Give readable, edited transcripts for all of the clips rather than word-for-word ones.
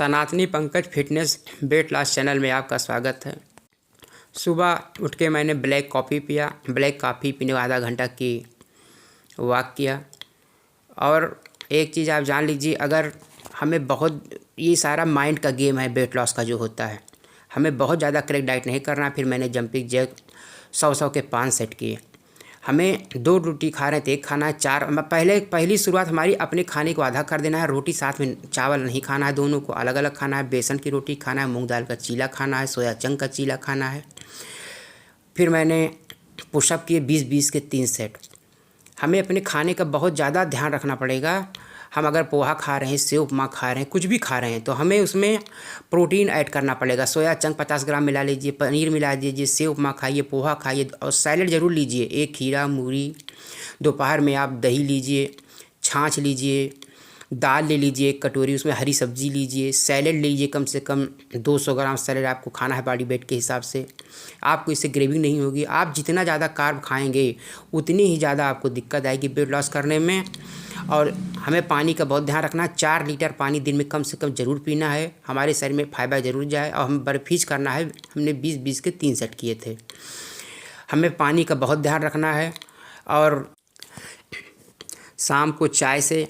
सनातनी Pankaj fitness weight loss channel में आपका स्वागत है। सुबह उठ के मैंने ब्लैक कॉफ़ी पिया। ब्लैक कॉफ़ी पीने के आधा घंटा की वॉक किया। और एक चीज़ आप जान लीजिए, अगर हमें बहुत ये सारा माइंड का गेम है वेट लॉस का जो होता है, हमें बहुत ज़्यादा करेक्ट डाइट नहीं करना। फिर मैंने जंपिंग जैक 100 के 5 सेट किए। हमें 2 रोटी खा रहे थे, एक खाना है 4। पहली शुरुआत हमारी अपने खाने को आधा कर देना है। रोटी साथ में चावल नहीं खाना है, दोनों को अलग अलग खाना है। बेसन की रोटी खाना है, मूंग दाल का चीला खाना है, सोया चंक का चीला खाना है। फिर मैंने पुशअप किए 20-20 के 3 सेट। हमें अपने खाने का बहुत ज़्यादा ध्यान रखना पड़ेगा। हम अगर पोहा खा रहे हैं, सेव उपमा खा रहे हैं, कुछ भी खा रहे हैं, तो हमें उसमें प्रोटीन ऐड करना पड़ेगा। सोया चंक 50 ग्राम मिला लीजिए, पनीर मिला दीजिए, सेव उपमा खाइए, पोहा खाइए और सैलेड ज़रूर लीजिए। एक खीरा मूली। दोपहर में आप दही लीजिए, छाछ लीजिए, दाल ले लीजिए एक कटोरी, उसमें हरी सब्जी लीजिए, सैलेड लीजिए। कम से कम 200 ग्राम सैलेड आपको खाना है बॉडी वेट के हिसाब से। आपको इससे ग्रेविंग नहीं होगी। आप जितना ज़्यादा कार्ब खाएंगे उतनी ही ज़्यादा आपको दिक्कत आएगी वेट लॉस करने में। और हमें पानी का बहुत ध्यान रखना है। 4 लीटर पानी दिन में कम से कम ज़रूर पीना है। हमारे शरीर में फाइबर ज़रूर जाए। और हमें बर्फीज करना है। हमने 20-20 के 3 सेट किए थे। हमें पानी का बहुत ध्यान रखना है। और शाम को चाय से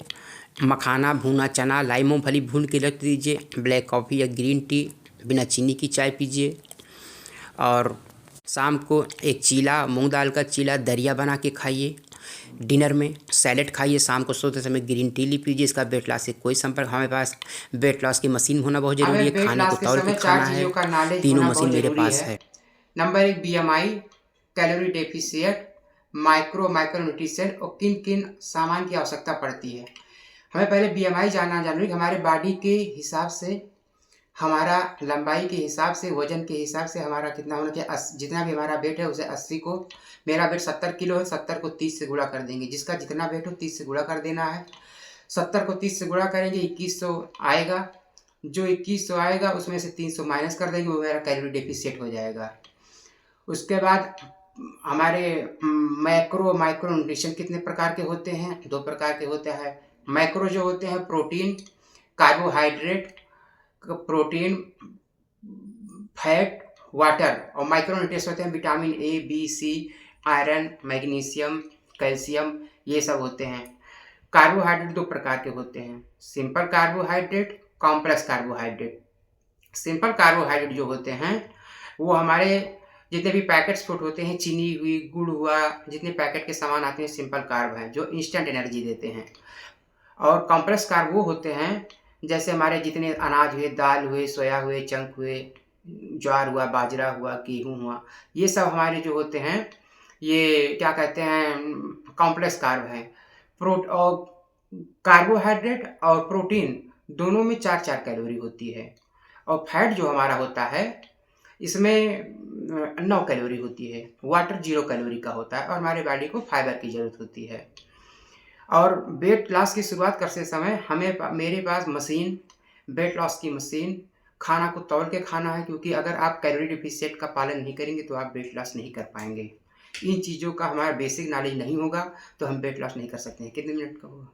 मखाना, भुना चना, लाई मूँगफली भून के रख दीजिए। ब्लैक कॉफ़ी या ग्रीन टी बिना चीनी की चाय पीजिए। और शाम को एक चीला, मूंग दाल का चीला दरिया बना के खाइए। डिनर में सैलेड खाइए। शाम को सोते समय ग्रीन टी ली पीजिए। इसका वेट लॉस से कोई संपर्क। हमारे पास वेट लॉस की मशीन होना बहुत ज़रूरी है। खाने को तौल के खाना है। तीनों मशीन मेरे पास है। Number 1 BMI, calorie deficient, micro nutrition और किन किन सामान की आवश्यकता पड़ती है। हमें पहले BMI जानना जरूरी है। हमारे बॉडी के हिसाब से, हमारा लंबाई के हिसाब से, वजन के हिसाब से हमारा कितना होना चाहिए। जितना भी हमारा वेट है उसे 80 को, मेरा वेट 70 किलो है, 70 को 30 से गुणा कर देंगे। जिसका जितना वेट हो 30 से गुणा कर देना है। 70 को 30 से गुणा करेंगे 2100 आएगा। जो 2100 आएगा उसमें से 300 माइनस कर देंगे, वो मेरा कैलोरी डेफिशिएंट हो जाएगा। उसके बाद हमारे माइक्रो न्यूट्रिशन कितने प्रकार के होते हैं? 2 प्रकार के होते हैं। मैक्रो जो होते हैं protein, carbohydrate, protein, fat, water. और माइक्रो न्यूट्रिएंट्स होते हैं vitamin A, B, C, iron, magnesium, calcium, ये सब होते हैं। कार्बोहाइड्रेट 2 प्रकार के होते हैं, simple carbohydrate, complex carbohydrate. Simple carbohydrate जो होते हैं वो हमारे जितने भी पैकेट्स फूड होते हैं, चीनी हुई, गुड़ हुआ, जितने पैकेट के सामान आते हैं सिंपल कार्ब हैं जो इंस्टेंट एनर्जी देते हैं। और कॉम्प्लेक्स कार्ब वो होते हैं जैसे हमारे जितने अनाज हुए, दाल हुए, सोया हुए, चंक हुए, ज्वार हुआ, बाजरा हुआ, गेहूँ हुआ, ये सब हमारे जो होते हैं ये क्या कहते हैं, कॉम्प्लेक्स कार्ब हैं। और कार्बोहाइड्रेट और प्रोटीन दोनों में 4-4 कैलोरी होती है। और फैट जो हमारा होता है इसमें 9 कैलोरी होती है। वाटर 0 कैलोरी का होता है। और हमारे बॉडी को फाइबर की ज़रूरत होती है। और वेट लॉस की शुरुआत करते समय मेरे पास मशीन, वेट लॉस की मशीन, खाना को तौल के खाना है, क्योंकि अगर आप कैलोरी डेफिशिएंट का पालन नहीं करेंगे तो आप वेट लॉस नहीं कर पाएंगे। इन चीज़ों का हमारा बेसिक नॉलेज नहीं होगा तो हम वेट लॉस नहीं कर सकते हैं। कितने मिनट का होगा?